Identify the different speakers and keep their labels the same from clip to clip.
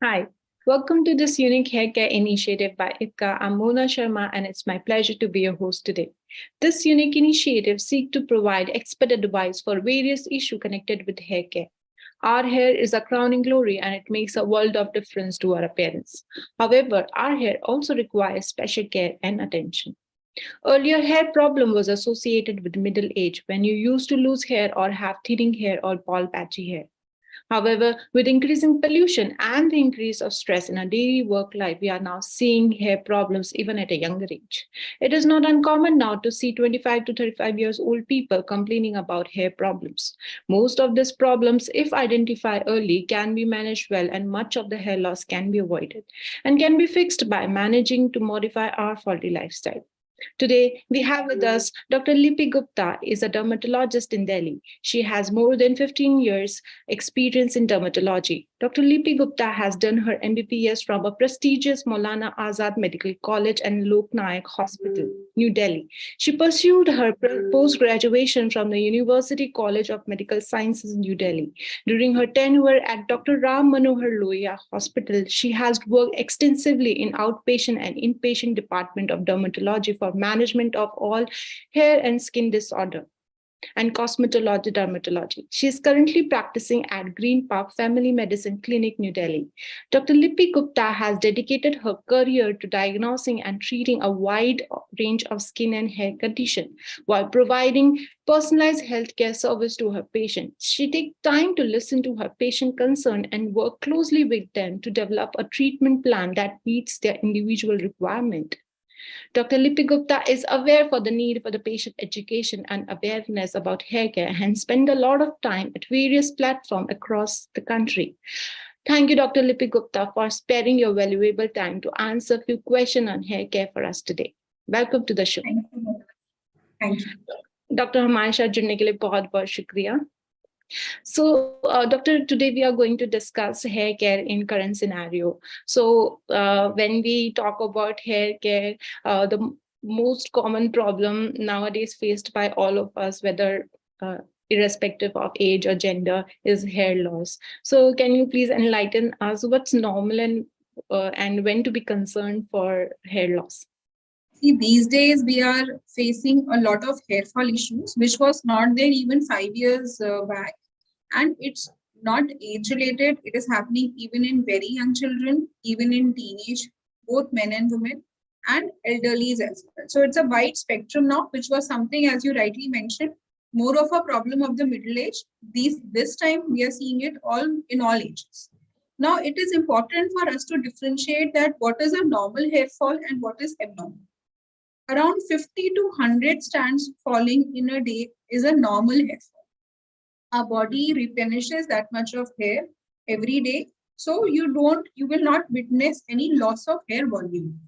Speaker 1: Hi, welcome to this unique hair care initiative by IPCA. I'm Mona Sharma, and it's my pleasure to be your host today. This unique initiative seeks to provide expert advice for various issues connected with hair care. Our hair is a crowning glory and it makes a world of difference to our appearance. However, our hair also requires special care and attention. Earlier, hair problem was associated with middle age when you used to lose hair or have thinning hair or bald patchy hair. However, with increasing pollution and the increase of stress in our daily work life, we are now seeing hair problems even at a younger age. It is not uncommon now to see 25 to 35 years old people complaining about hair problems. Most of these problems, if identified early, can be managed well, and much of the hair loss can be avoided and can be fixed by managing to modify our faulty lifestyle. Today, we have with us Dr. Lipy Gupta is a dermatologist in Delhi. She has more than 15 years experience in dermatology. Dr. Lipy Gupta has done her M.B.B.S from a prestigious Maulana Azad Medical College and Lok Nayak Hospital, New Delhi. She pursued her post-graduation from the University College of Medical Sciences, New Delhi. During her tenure at Dr. Ram Manohar Lohia Hospital, she has worked extensively in outpatient and inpatient department of dermatology for management of all hair and skin disorder and cosmetology dermatology. She is currently practicing at Green Park Family Medicine Clinic, New Delhi. Dr. Lipy Gupta has dedicated her career to diagnosing and treating a wide range of skin and hair conditions while providing personalized healthcare service to her patients. She takes time to listen to her patient concern and work closely with them to develop a treatment plan that meets their individual requirement. Dr. Lipy Gupta is aware for the need for the patient education and awareness about hair care and spend a lot of time at various platforms across the country. Thank you, Dr. Lipy Gupta, for sparing your valuable time to answer a few questions on hair care for us today. Welcome to the show.
Speaker 2: Thank you.
Speaker 1: Dr. हमारे साथ जुड़ने के लिए बहुत-बहुत शुक्रिया. So, Doctor, today we are going to discuss hair care in current scenario. So, when we talk about hair care, the most common problem nowadays faced by all of us, whether irrespective of age or gender, is hair loss. So, can you please enlighten us what's normal and when to be concerned for hair loss?
Speaker 2: See, these days we are facing a lot of hair fall issues, which was not there even 5 years back. And it's not age related. It is happening even in very young children, even in teenage, both men and women, and elderly as well. So it's a wide spectrum now, which was something, as you rightly mentioned, more of a problem of the middle age. This time we are seeing it in all ages. Now it is important for us to differentiate that what is a normal hair fall and what is abnormal. Around 50 to 100 strands falling in a day is a normal hair fall. Our body replenishes that much of hair every day, so you will not witness any loss of hair volume.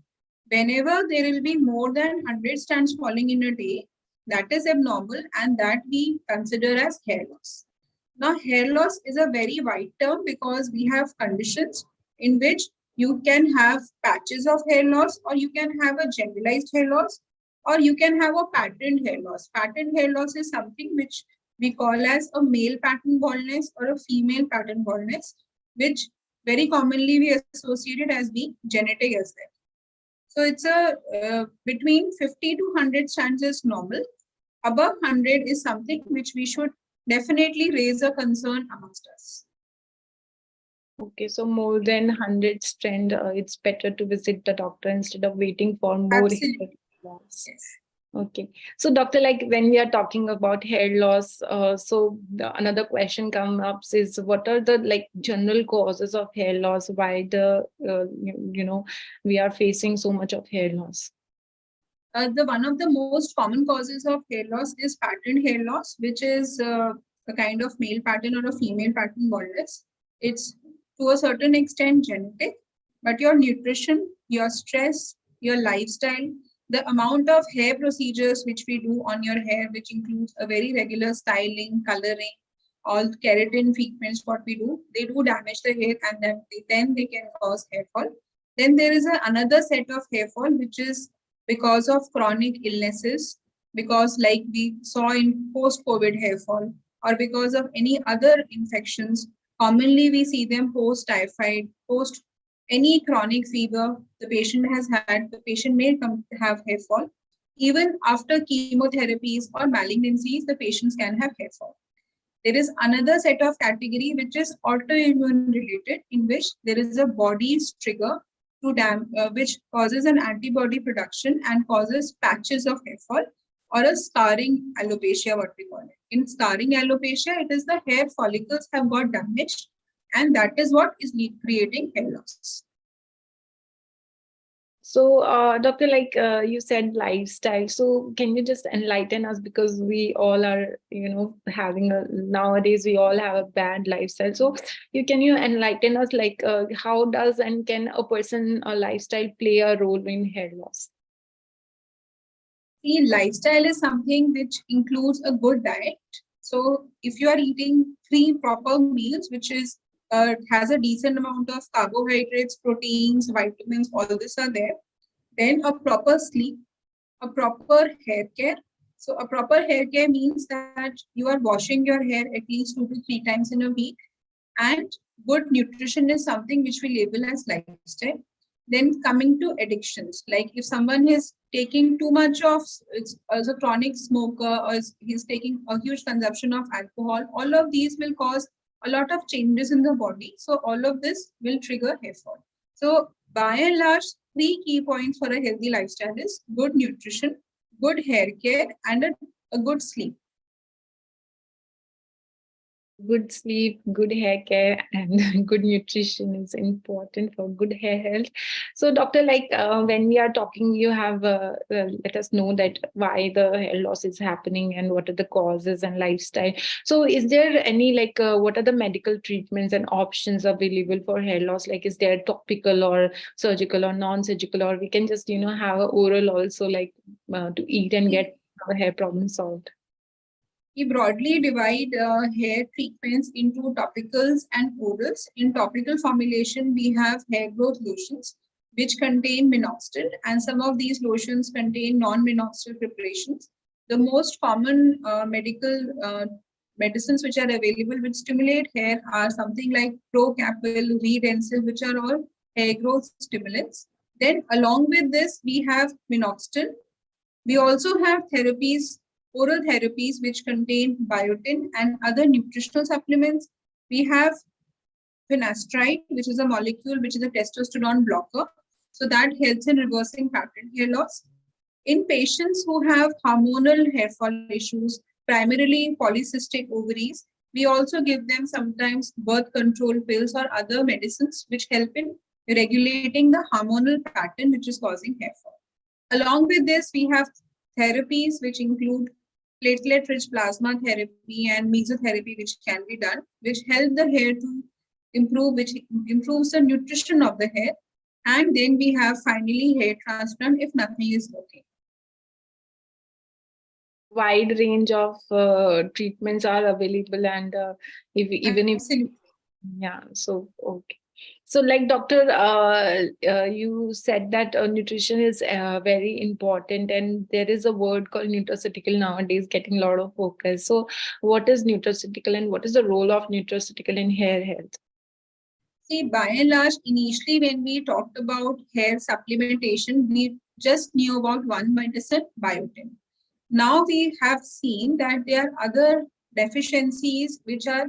Speaker 2: Whenever there will be more than 100 strands falling in a day, that is abnormal, and that we consider as hair loss. Now, hair loss is a very wide term because we have conditions in which you can have patches of hair loss, or you can have a generalized hair loss, or you can have a patterned hair loss. Patterned hair loss is something which we call as a male pattern baldness or a female pattern baldness, which very commonly we associate it as being genetic as well. So it's between 50 to 100 strands is normal. Above 100 is something which we should definitely raise a concern amongst us.
Speaker 1: Okay, so more than 100 strand, it's better to visit the doctor instead of waiting for more hair loss.
Speaker 2: Yes.
Speaker 1: Okay, so doctor, like when we are talking about hair loss, another question comes up is what are the general causes of hair loss? Why we are facing so much of hair loss?
Speaker 2: One of the most common causes of hair loss is patterned hair loss, which is a kind of male pattern or a female pattern baldness. It's to a certain extent genetic, but your nutrition, your stress, your lifestyle, the amount of hair procedures which we do on your hair, which includes a very regular styling, coloring, all keratin treatments, what we do, they do damage the hair, and then they can cause hair fall. Then there is another set of hair fall, which is because of chronic illnesses, because like we saw in post-COVID hair fall, or because of any other infections, Commonly, we see them post typhoid, post any chronic fever the patient has had. The patient may have hair fall. Even after chemotherapies or malignancies, the patients can have hair fall. There is another set of category which is autoimmune related, in which there is a body's trigger which causes an antibody production and causes patches of hair fall, or a scarring alopecia, what we call it. In scarring alopecia, it is the hair follicles have got damaged, and that is what is creating hair loss.
Speaker 1: So, doctor, like you said, lifestyle. So, can you just enlighten us, because we all are, having nowadays we all have a bad lifestyle. So, you enlighten us, like how does and can a person or lifestyle play a role in hair loss?
Speaker 2: See, lifestyle is something which includes a good diet. So, if you are eating 3 proper meals, which is has a decent amount of carbohydrates, proteins, vitamins, all this are there. Then a proper sleep, a proper hair care. So a proper hair care means that you are washing your hair at least 2 to 3 times in a week. And good nutrition is something which we label as lifestyle. Then coming to addictions, like if someone is taking too much of, as a chronic smoker, or he's taking a huge consumption of alcohol, all of these will cause a lot of changes in the body. So all of this will trigger hair fall. So by and large, 3 key points for a healthy lifestyle is good nutrition, good hair care, and a good sleep.
Speaker 1: Good sleep, good hair care, and good nutrition is important for good hair health. So, doctor, like when we are talking, you have let us know that why the hair loss is happening and what are the causes and lifestyle. So, is there any like what are the medical treatments and options available for hair loss? Like, is there topical or surgical or non-surgical, or we can just have a oral also, like to eat and get our hair problem solved?
Speaker 2: We broadly divide hair treatments into topicals and orals. In topical formulation, we have hair growth lotions, which contain minoxidil, and some of these lotions contain non-minoxidil preparations. The most common medical medicines which are available which stimulate hair are something like Procapil, Redensil, which are all hair growth stimulants. Then along with this, we have minoxidil. We also have therapies, oral therapies, which contain biotin and other nutritional supplements. We have finasteride, which is a molecule which is a testosterone blocker. So that helps in reversing pattern hair loss. In patients who have hormonal hair fall issues, primarily polycystic ovaries, we also give them sometimes birth control pills or other medicines which help in regulating the hormonal pattern which is causing hair fall. Along with this, we have therapies which include platelet-rich plasma therapy and mesotherapy, which can be done, which help the hair to improve, which improves the nutrition of the hair. And then we have finally hair transplant if nothing is working.
Speaker 1: Wide range of treatments are available, and even if yeah, so okay. So, like doctor, you said that nutrition is very important, and there is a word called nutraceutical nowadays getting a lot of focus. So, what is nutraceutical, and what is the role of nutraceutical in hair health?
Speaker 2: See, by and large, initially when we talked about hair supplementation, we just knew about one medicine, biotin. Now we have seen that there are other deficiencies which are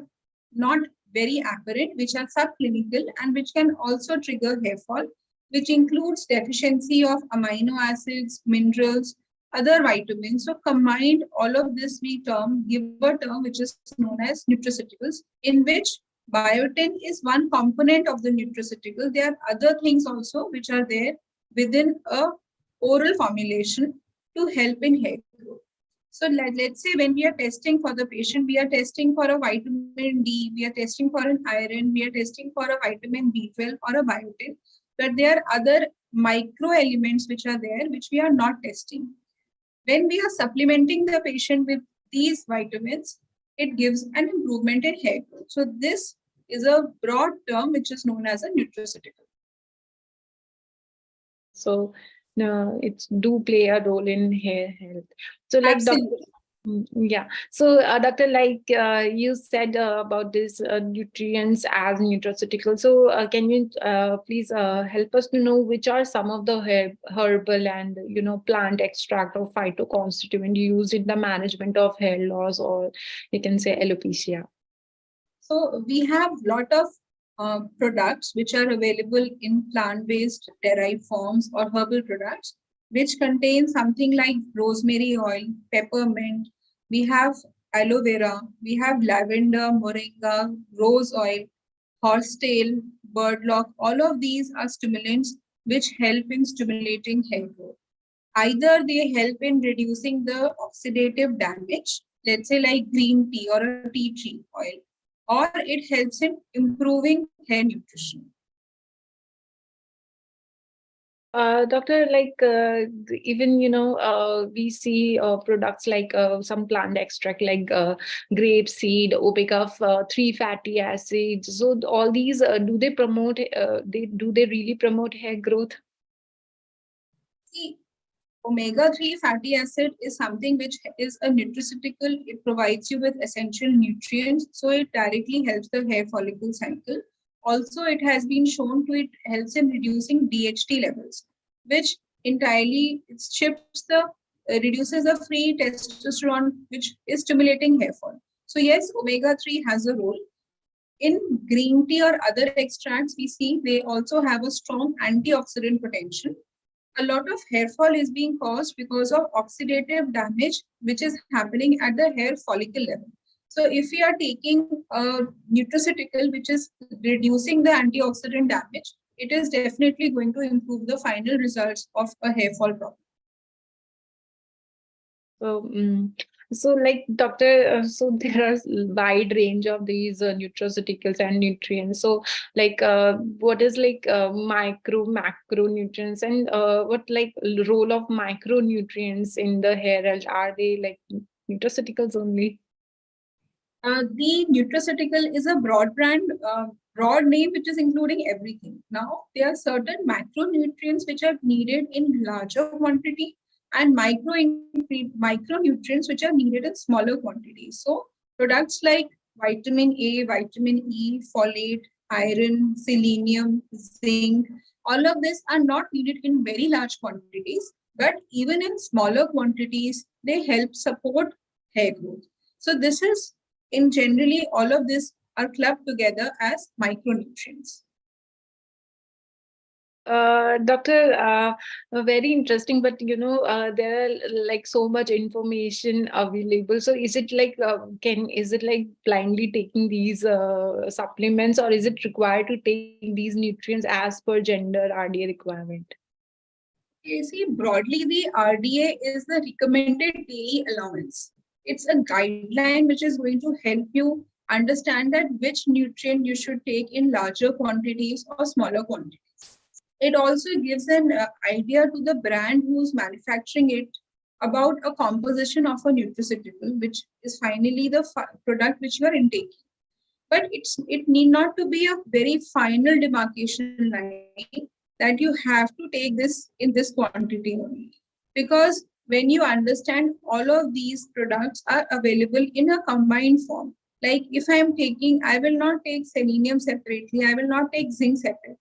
Speaker 2: not very apparent, which are subclinical and which can also trigger hair fall, which includes deficiency of amino acids, minerals, other vitamins. So combined, all of this we give a term which is known as nutraceuticals, in which biotin is one component of the nutraceutical. There are other things also which are there within a oral formulation to help in hair growth. So let's say when we are testing for the patient, we are testing for a vitamin D, we are testing for an iron, we are testing for a vitamin B12 or a biotin, but there are other micro elements which are there, which we are not testing. When we are supplementing the patient with these vitamins, it gives an improvement in hair growth. So this is a broad term which is known as a nutraceutical.
Speaker 1: So, no, it's do play a role in hair health. So, like
Speaker 2: Absolutely.
Speaker 1: Yeah. So, Doctor, like you said about this nutrients as nutraceutical. So, can you please help us to know which are some of the herbal and plant extract or phytoconstituent used in the management of hair loss, or you can say alopecia?
Speaker 2: So we have lot of products which are available in plant-based derived forms or herbal products, which contain something like rosemary oil, peppermint. We have aloe vera, we have lavender, moringa, rose oil, horsetail, birdlock. All of these are stimulants which help in stimulating hair growth. Either they help in reducing the oxidative damage, let's say like green tea or a tea tree oil, or it helps in improving hair nutrition.
Speaker 1: Doctor, like even we see products like some plant extract like grape seed, omega-3 fatty acids. So all these do they promote? They really promote hair growth?
Speaker 2: See, omega-3 fatty acid is something which is a nutraceutical. It provides you with essential nutrients, so it directly helps the hair follicle cycle. Also, it has been shown to it helps in reducing DHT levels, which entirely it shifts the reduces the free testosterone, which is stimulating hair fall. So yes, omega-3 has a role. In green tea or other extracts, we see they also have a strong antioxidant potential. A lot of hair fall is being caused because of oxidative damage, which is happening at the hair follicle level. So if we are taking a nutraceutical, which is reducing the antioxidant damage, it is definitely going to improve the final results of a hair fall problem.
Speaker 1: So, so like doctor, so there are wide range of these nutraceuticals and nutrients. So, like, what is like micro, macro nutrients, and what like role of micronutrients in the hair health? Are they like nutraceuticals only?
Speaker 2: The nutraceutical is a broad name which is including everything. Now, there are certain macronutrients which are needed in larger quantity and micronutrients which are needed in smaller quantities. So, products like vitamin A, vitamin E, folate, iron, selenium, zinc, all of these are not needed in very large quantities, but even in smaller quantities, they help support hair growth. So, this is in generally all of this are clubbed together as micronutrients.
Speaker 1: Doctor, very interesting, but there are like so much information available. So is it like is it like blindly taking these supplements, or is it required to take these nutrients as per gender RDA requirement?
Speaker 2: You see, broadly, the RDA is the recommended daily allowance. It's a guideline which is going to help you understand that which nutrient you should take in larger quantities or smaller quantities. It also gives an idea to the brand who's manufacturing it about a composition of a nutraceutical, which is finally the product which you are intaking. But it need not to be a very final demarcation line that you have to take this in this quantity only. Because when you understand all of these products are available in a combined form, like if I am taking, I will not take selenium separately, I will not take zinc separately.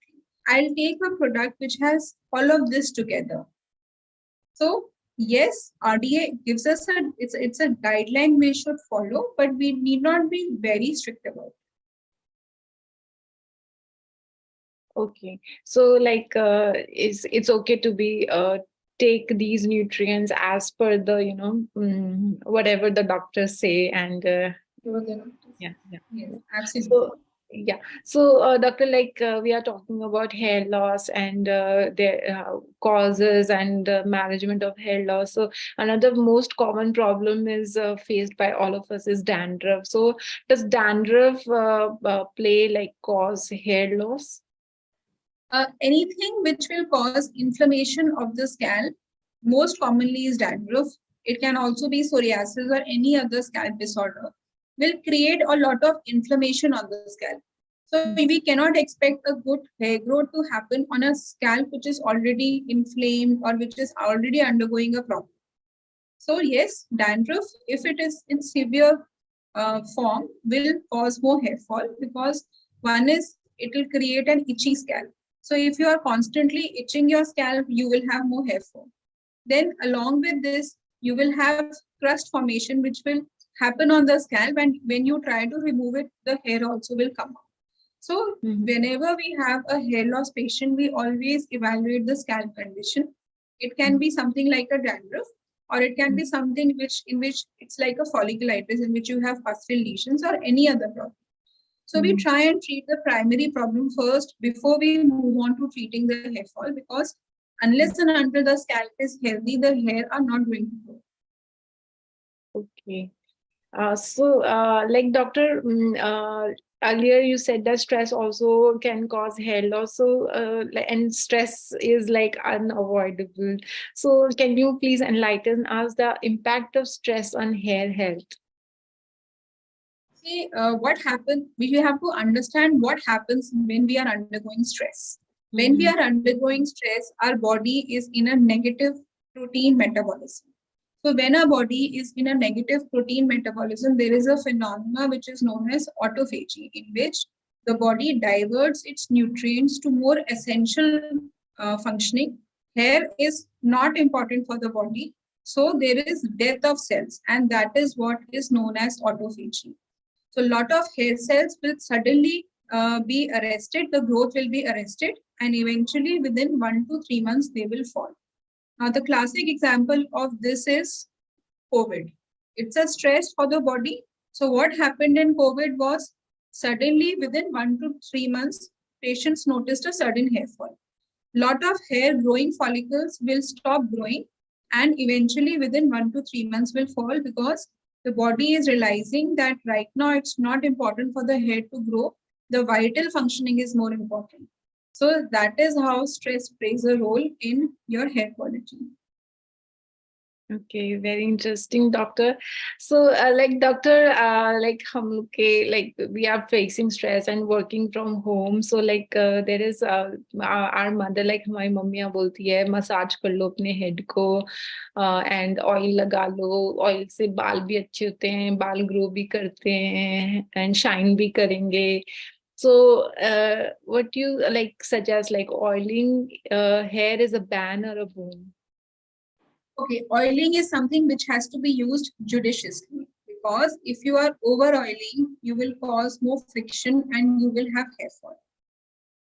Speaker 2: I'll take a product which has all of this together. So yes, RDA gives us it's a guideline we should follow, but we need not be very strict about it.
Speaker 1: Okay, so like it's okay to be take these nutrients as per the whatever the doctors say, and yeah, yeah.
Speaker 2: Yes,
Speaker 1: Yeah.
Speaker 2: absolutely.
Speaker 1: So yeah, so doctor, like we are talking about hair loss and the causes and management of hair loss. So another most common problem is faced by all of us is dandruff. So does dandruff play like cause hair loss?
Speaker 2: Anything which will cause inflammation of the scalp, most commonly is dandruff. It can also be psoriasis or any other scalp disorder, will create a lot of inflammation on the scalp. So we cannot expect a good hair growth to happen on a scalp which is already inflamed or which is already undergoing a problem. So yes, dandruff, if it is in severe form, will cause more hair fall because one is it will create an itchy scalp. So if you are constantly itching your scalp, you will have more hair fall. Then along with this, you will have crust formation, which will happen on the scalp, and when you try to remove it, the hair also will come out. So
Speaker 1: Mhm.
Speaker 2: whenever we have a hair loss patient, we always evaluate the scalp condition. It can
Speaker 1: Mhm.
Speaker 2: be something like a dandruff, or it can be something which it's like a folliculitis in which you have pustular lesions or any other problem. So we
Speaker 1: Mhm.
Speaker 2: try and treat the primary problem first before we move on to treating the hair fall, because unless and until the scalp is healthy, the hair are not going to grow.
Speaker 1: Okay. Like doctor, earlier you said that stress also can cause hair loss. And stress is like unavoidable. So, can you please enlighten us the impact of stress on hair health?
Speaker 2: See, what happens, we have to understand what happens when we are undergoing stress. When we
Speaker 1: Mhm.
Speaker 2: are undergoing stress, our body is in a negative protein metabolism. So when our body is in a negative protein metabolism, there is a phenomena which is known as autophagy, in which the body diverts its nutrients to more essential functioning. Hair is not important for the body, so there is death of cells, and that is what is known as autophagy. So a lot of hair cells will suddenly be arrested, the growth will be arrested, and eventually within 1 to 3 months they will fall. Now, the classic example of this is COVID. It's a stress for the body. So, what happened in COVID was suddenly within 1 to 3 months, patients noticed a sudden hair fall. Lot of hair growing follicles will stop growing, and eventually within 1 to 3 months will fall because the body is realizing that right now it's not important for the hair to grow. The vital functioning is more important. So, that is how stress plays a role in your hair quality.
Speaker 1: Okay, very interesting, doctor. Like doctor, like हम लोग के like we are facing stress and working from home. So like there is our mother like हमारी मम्मियाँ बोलती है massage कर लो अपने head को and oil लगा लो. Oil से बाल भी अच्छे होते हैं, बाल grow भी करते हैं and shine भी करेंगे. So, what do you like suggest? Like oiling hair is a ban or a boon?
Speaker 2: Okay, oiling is something which has to be used judiciously, because if you are over oiling, you will cause more friction and you will have hair fall.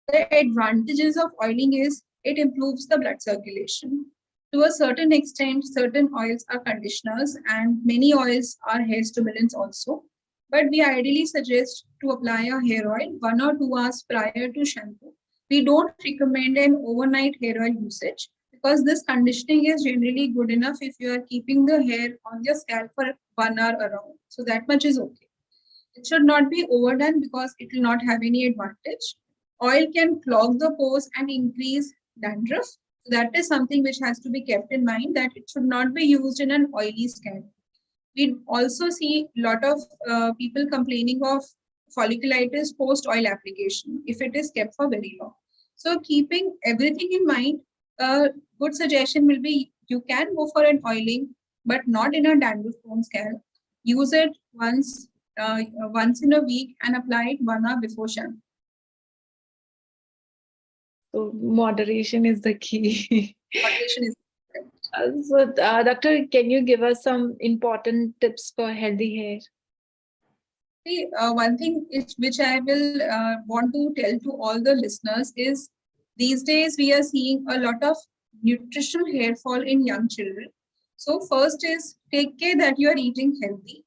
Speaker 2: The advantages of oiling is it improves the blood circulation. To a certain extent, certain oils are conditioners and many oils are hair stimulants also. But we ideally suggest to apply a hair oil 1 or 2 hours prior to shampoo. We don't recommend an overnight hair oil usage because this conditioning is generally good enough if you are keeping the hair on your scalp for 1 hour around. So that much is okay. It should not be overdone because it will not have any advantage. Oil can clog the pores and increase dandruff. So that is something which has to be kept in mind, that it should not be used in an oily scalp. We also see a lot of people complaining of folliculitis post oil application if it is kept for very long. So keeping everything in mind, a good suggestion will be you can go for an oiling, but not in a dandruff prone scalp. Use it once in a week and apply it 1 hour before shampoo.
Speaker 1: So moderation is the key.
Speaker 2: Moderation is important.
Speaker 1: Doctor, can you give us some important tips for healthy hair?
Speaker 2: See, one thing which I will want to tell to all the listeners is these days we are seeing a lot of nutritional hair fall in young children. So first is take care that you are eating healthy.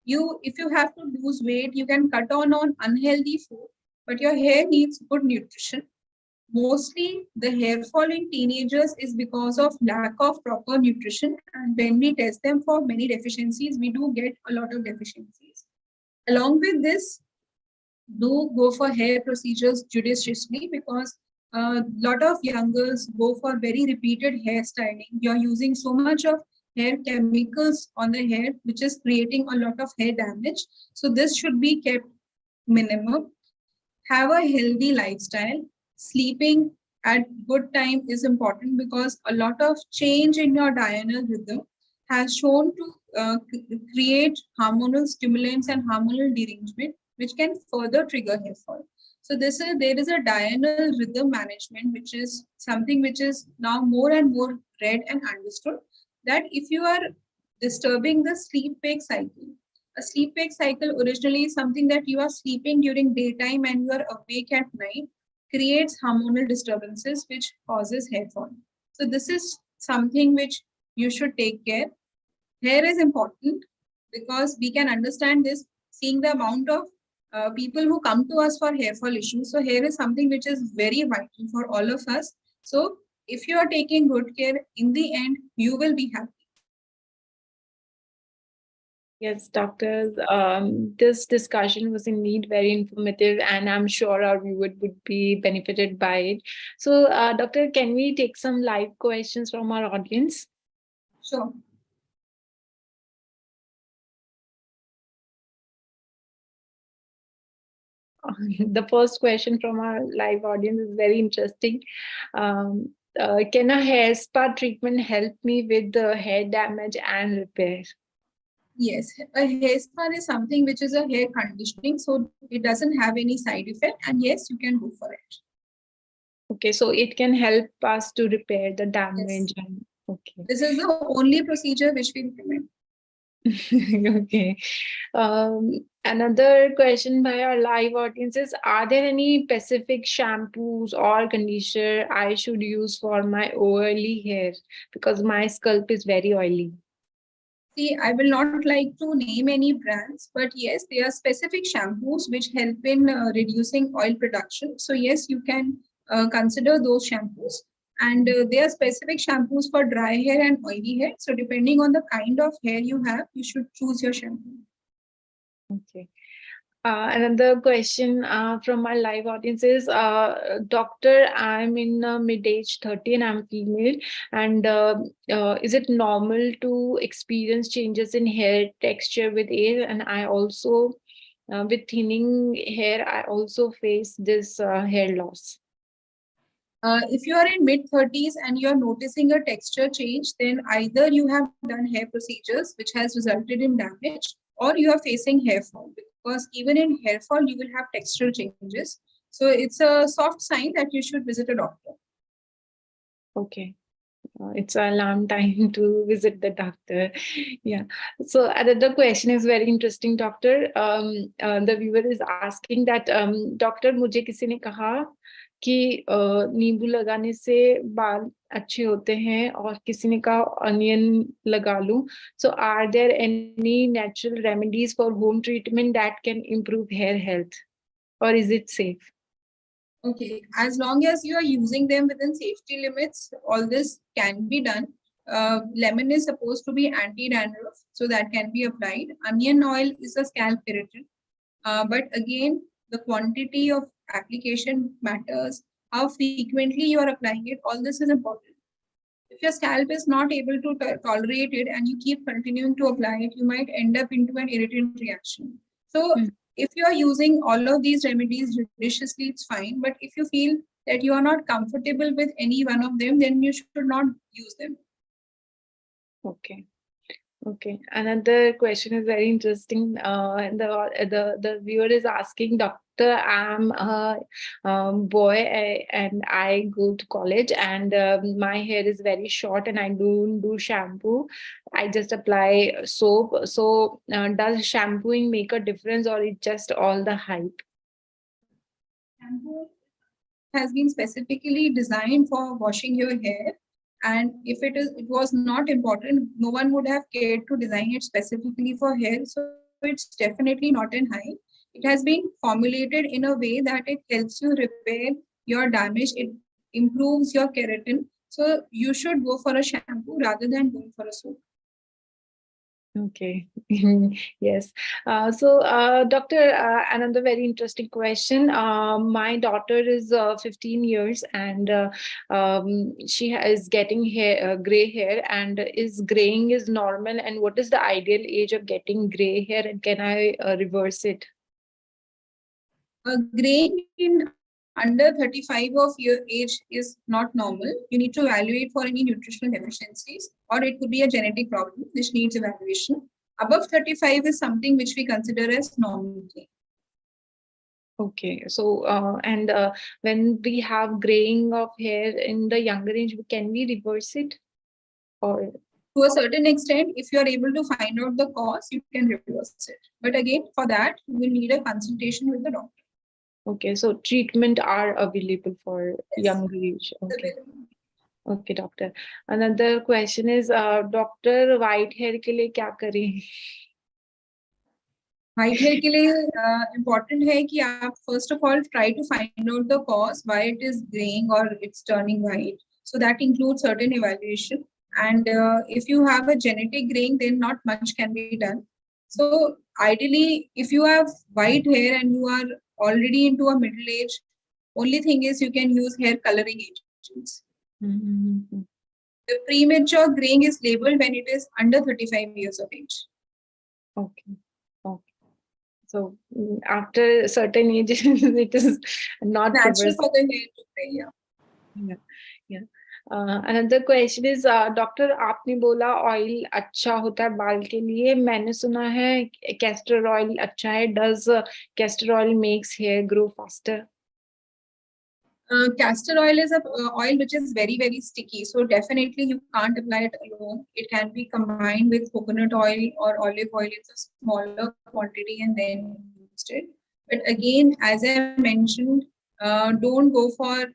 Speaker 2: If you have to lose weight, you can cut on unhealthy food, but your hair needs good nutrition. Mostly the hair fall in teenagers is because of lack of proper nutrition, and when we test them for many deficiencies, we do get a lot of deficiencies. Along with this, do go for hair procedures judiciously, because a lot of young girls go for very repeated hair styling. You're using so much of hair chemicals on the hair, which is creating a lot of hair damage. So this should be kept minimum. Have a healthy lifestyle. Sleeping at good time is important because a lot of change in your diurnal rhythm has shown to create hormonal stimulants and hormonal derangement, which can further trigger hair fall. So there is a diurnal rhythm management, which is something which is now more and more read and understood. That if you are disturbing the sleep-wake cycle, a sleep-wake cycle originally is something that you are sleeping during daytime and you are awake at night, creates hormonal disturbances which causes hair fall. So this is something which you should take care. Hair is important because we can understand this seeing the amount of people who come to us for hair fall issues. So hair is something which is very vital for all of us. So if you are taking good care, in the end, you will be happy.
Speaker 1: Yes, doctors, this discussion was indeed very informative, and I'm sure our viewers would be benefited by it. So, doctor, can we take some live questions from our audience?
Speaker 2: Sure.
Speaker 1: The first question from our live audience is very interesting. Can a hair spa treatment help me with the hair damage and repair?
Speaker 2: Yes, a hair spa is something which is a hair conditioning, so it doesn't have any side effect, and yes, you can go for it.
Speaker 1: Okay, so it can help us to repair the
Speaker 2: Yes.
Speaker 1: damage. And okay.
Speaker 2: This is the only procedure which we recommend.
Speaker 1: Okay. Another question by our live audience is, are there any specific shampoos or conditioner I should use for my oily hair? Because my scalp is very oily.
Speaker 2: See, I will not like to name any brands, but yes, there are specific shampoos which help in reducing oil production. So yes, you can consider those shampoos. And there are specific shampoos for dry hair and oily hair. So depending on the kind of hair you have, you should choose your shampoo.
Speaker 1: Okay. Another question from my live audience is, Doctor, I'm in mid-age 30 and I'm female. And is it normal to experience changes in hair texture with age? And I also, with thinning hair, I also face this hair loss.
Speaker 2: If you are in mid 30s and you are noticing a texture change, then either you have done hair procedures which has resulted in damage, or you are facing hair fall, because even in hair fall you will have textural changes. So it's a soft sign that you should visit a doctor.
Speaker 1: Okay. It's a long time to visit the doctor. Yeah. So another question is very interesting, doctor. The viewer is asking that, doctor, मुझे किसी ने कहा कि नींबू लगाने से बाल अच्छे होते हैं, और किसी ने कहा अनियन लगा लूं. So are there any natural remedies for home treatment that can improve hair health, or is it safe?
Speaker 2: Okay, as long as you are using them within safety limits, all this can be done. Lemon is supposed to be anti-dandruff, so that can be applied. Onion oil is a scalp irritant, but again, the quantity of application matters. How frequently you are applying it, all this is important. If your scalp is not able to tolerate it and you keep continuing to apply it, you might end up into an irritant reaction. So if you are using all of these remedies judiciously, it's fine. But if you feel that you are not comfortable with any one of them, then you should not use them.
Speaker 1: Okay. Okay. Another question is very interesting. The viewer is asking, Doctor, I'm a boy, and I go to college, and my hair is very short and I don't do shampoo. I just apply soap. So does shampooing make a difference, or it just all the hype?
Speaker 2: Shampoo has been specifically designed for washing your hair. And if it was not important, no one would have cared to design it specifically for hair. So it's definitely not in hype. It has been formulated in a way that it helps you repair your damage. It improves your keratin. So you should go for a shampoo rather than going for a soap.
Speaker 1: Okay. Yes. Doctor, another very interesting question. My daughter is 15 years, and she is getting hair, gray hair, and is graying is normal. And what is the ideal age of getting gray hair, and can I reverse it?
Speaker 2: Graying in under 35 of your age is not normal. You need to evaluate for any nutritional deficiencies, or it could be a genetic problem which needs evaluation. Above 35 is something which we consider as normal.
Speaker 1: Okay, so and when we have graying of hair in the younger age, can we reverse it? Or
Speaker 2: To a certain extent, if you are able to find out the cause, you can reverse it. But again, for that, you will need a consultation with the doctor.
Speaker 1: okay, so treatment are available for
Speaker 2: Yes.
Speaker 1: younger age. Okay. Okay, doctor. Another question is, doctor, white hair के लिए क्या करें?
Speaker 2: White hair के लिए important है कि आप first of all try to find out the cause why it is graying or it's turning white. So that includes certain evaluation. And if you have a genetic graying, then not much can be done. So ideally, if you have white hair and you are already into a middle age, only thing is you can use hair coloring agents.
Speaker 1: Mm-hmm.
Speaker 2: The premature graying is labeled when it is under 35 years of age.
Speaker 1: Okay. Okay. So after certain age, it is not
Speaker 2: Natural
Speaker 1: reversible.
Speaker 2: for the hair to gray, yeah.
Speaker 1: Yeah. Yeah. Another question is, doctor आपने बोला oil अच्छा होता है बाल के लिए, मैंने सुना है कैस्टर ऑयल अच्छा है. Does castor oil makes hair grow faster?
Speaker 2: Castor oil is a oil which is very sticky, so definitely you can't apply it alone. It can be combined with coconut oil or olive oil in a smaller quantity and then used it. But again, as I mentioned, don't go for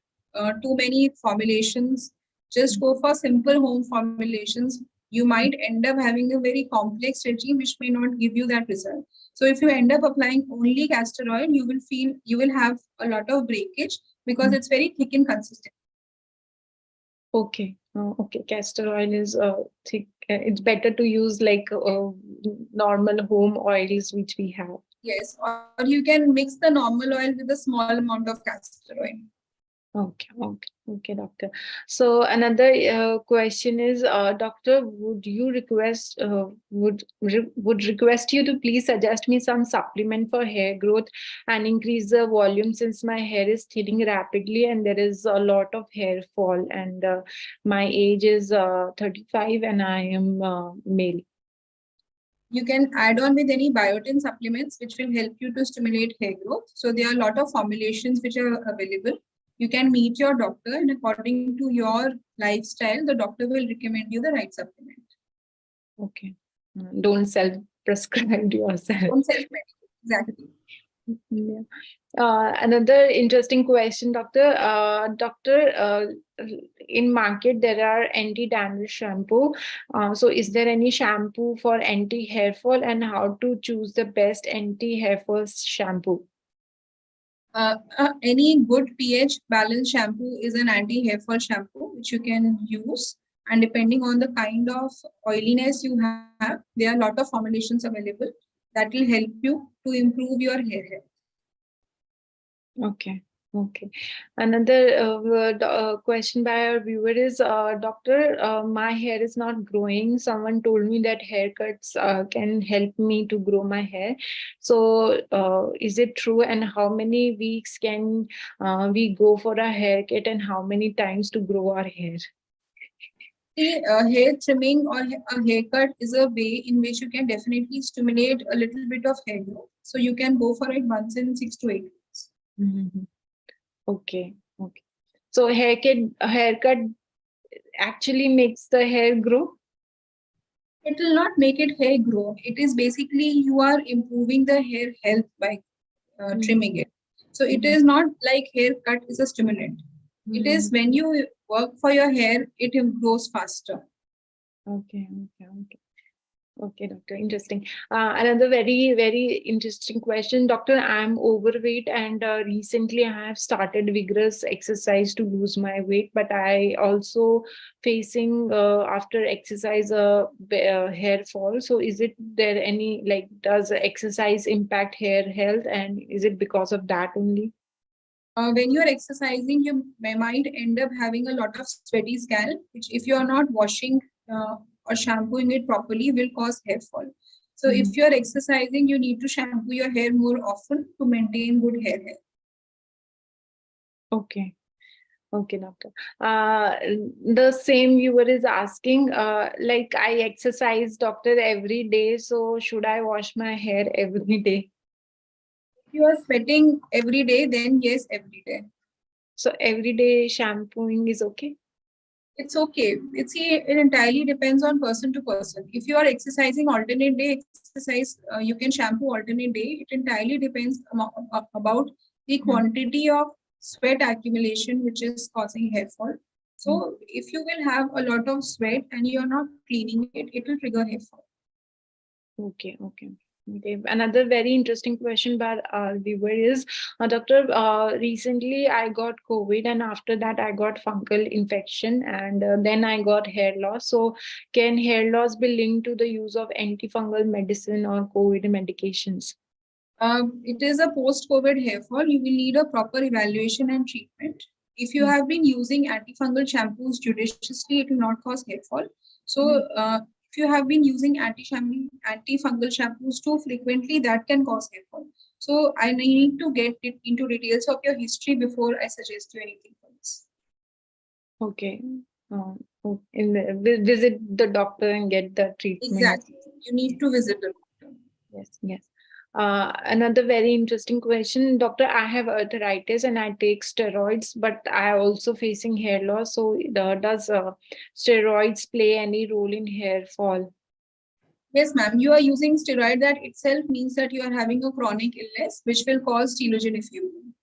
Speaker 2: too many formulations. Just go for simple home formulations. You might end up having a very complex regime which may not give you that result. So if you end up applying only castor oil, you will have a lot of breakage because it's very thick and consistent.
Speaker 1: Okay. Okay. Castor oil is thick. It's better to use like normal home oils which we have.
Speaker 2: Yes, or you can mix the normal oil with a small amount of castor oil.
Speaker 1: Okay, okay, okay, doctor. So another question is, doctor, would you request would request you to please suggest me some supplement for hair growth and increase the volume, since my hair is thinning rapidly and there is a lot of hair fall, and my age is 35 and I am male.
Speaker 2: You can add on with any biotin supplements which will help you to stimulate hair growth. So there are a lot of formulations which are available. You can meet your doctor, and according to your lifestyle, the doctor will recommend you the right supplement.
Speaker 1: Okay. Don't self-prescribe yourself.
Speaker 2: Don't self-medicate. Exactly.
Speaker 1: Yeah. Another interesting question, doctor. In market there are anti-dandruff shampoo. So is there any shampoo for anti-hair fall, and how to choose the best anti-hair fall shampoo?
Speaker 2: Any good pH balanced shampoo is an anti-hair fall shampoo which you can use. And depending on the kind of oiliness you have, there are a lot of formulations available that will help you to improve your hair health.
Speaker 1: Okay. Okay. Another question by our viewer is, doctor, my hair is not growing. Someone told me that haircuts can help me to grow my hair. So is it true? And how many weeks can we go for a haircut, and how many times to grow our hair?
Speaker 2: See, hair trimming or a haircut is a way in which you can definitely stimulate a little bit of hair growth. So you can go for it once in 6 to 8 weeks.
Speaker 1: Mm-hmm. Okay. Okay. So haircut actually makes the hair grow?
Speaker 2: It will not make it hair grow. It is basically you are improving the hair health by trimming it. So it is not like haircut is a stimulant. It is when you work for your hair, it grows faster.
Speaker 1: Okay, okay, okay. Okay, doctor. Interesting. Another very interesting question, doctor. I'm overweight, and recently I have started vigorous exercise to lose my weight, but I also facing after exercise hair fall. So is it there any, like, does exercise impact hair health, and is it because of that only?
Speaker 2: When you are exercising, you might end up having a lot of sweaty scalp, which if you are not washing or shampooing it properly will cause hair fall. So if you are exercising, you need to shampoo your hair more often to maintain good hair health.
Speaker 1: Okay. Okay, doctor. The same viewer is asking, like I exercise, doctor, every day. So should I wash my hair every day?
Speaker 2: If you are sweating every day, then yes, every day.
Speaker 1: So every day shampooing is okay?
Speaker 2: It's okay. It entirely depends on person to person. If you are exercising alternate day exercise, you can shampoo alternate day. It entirely depends about the quantity of sweat accumulation which is causing hair fall. So if you will have a lot of sweat and you are not cleaning it, it will trigger hair fall.
Speaker 1: Okay, okay. Okay. Another very interesting question by our viewer is, Doctor, recently I got COVID and after that I got fungal infection and then I got hair loss. So can hair loss be linked to the use of antifungal medicine or COVID medications?
Speaker 2: It is a post-COVID hair fall. You will need a proper evaluation and treatment. If you have been using antifungal shampoos judiciously, it will not cause hair fall. So, if you have been using antifungal shampoos too frequently, that can cause hair fall. So, I need to get it into details of your history before I suggest you anything for this.
Speaker 1: Okay. Visit the doctor and get the treatment.
Speaker 2: Exactly. You need to visit the doctor.
Speaker 1: Yes, yes. Another very interesting question, doctor. I have arthritis and I take steroids, but I also facing hair loss. So, does steroids play any role in hair fall?
Speaker 2: Yes, ma'am. You are using steroid. That itself means that you are having a chronic illness, which will cause telogen effusion.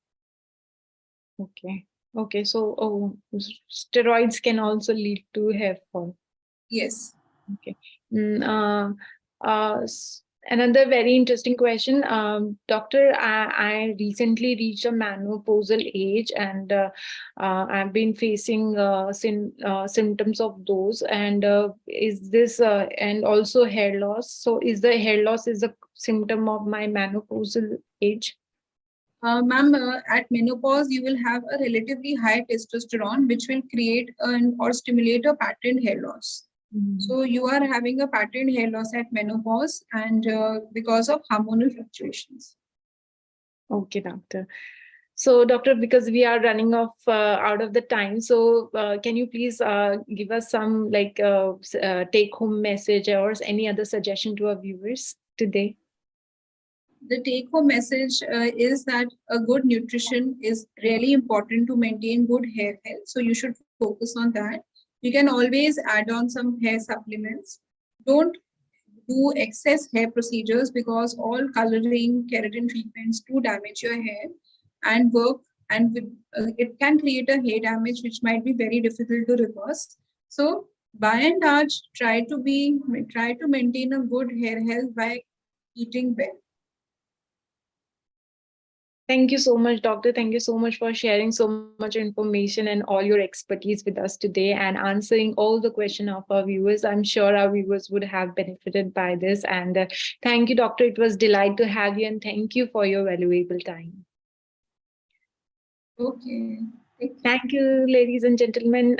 Speaker 1: Okay. Okay. So, steroids can also lead to hair fall.
Speaker 2: Yes.
Speaker 1: Okay. Mm, another very interesting question. Doctor, I recently reached a menopausal age and I've been facing symptoms of those. And is this, and also hair loss. So is the hair loss is a symptom of my menopausal age?
Speaker 2: Ma'am, at menopause, you will have a relatively high testosterone, which will create or stimulate a patterned hair loss. So you are having a patterned hair loss at menopause and because of hormonal fluctuations.
Speaker 1: Okay, doctor. So, doctor, because we are running off out of the time, so can you please give us some like take-home message or any other suggestion to our viewers today?
Speaker 2: The take-home message is that a good nutrition is really important to maintain good hair health. So you should focus on that. You can always add on some hair supplements. Don't do excess hair procedures because all coloring, keratin treatments do damage your hair and work and it can create a hair damage which might be very difficult to reverse. So by and large, try to maintain a good hair health by eating well.
Speaker 1: Thank you so much, doctor. Thank you so much for sharing so much information and all your expertise with us today and answering all the questions of our viewers. I'm sure our viewers would have benefited by this. And thank you, doctor. It was a delight to have you and thank you for your valuable time.
Speaker 2: Okay.
Speaker 1: Thank you, ladies and gentlemen.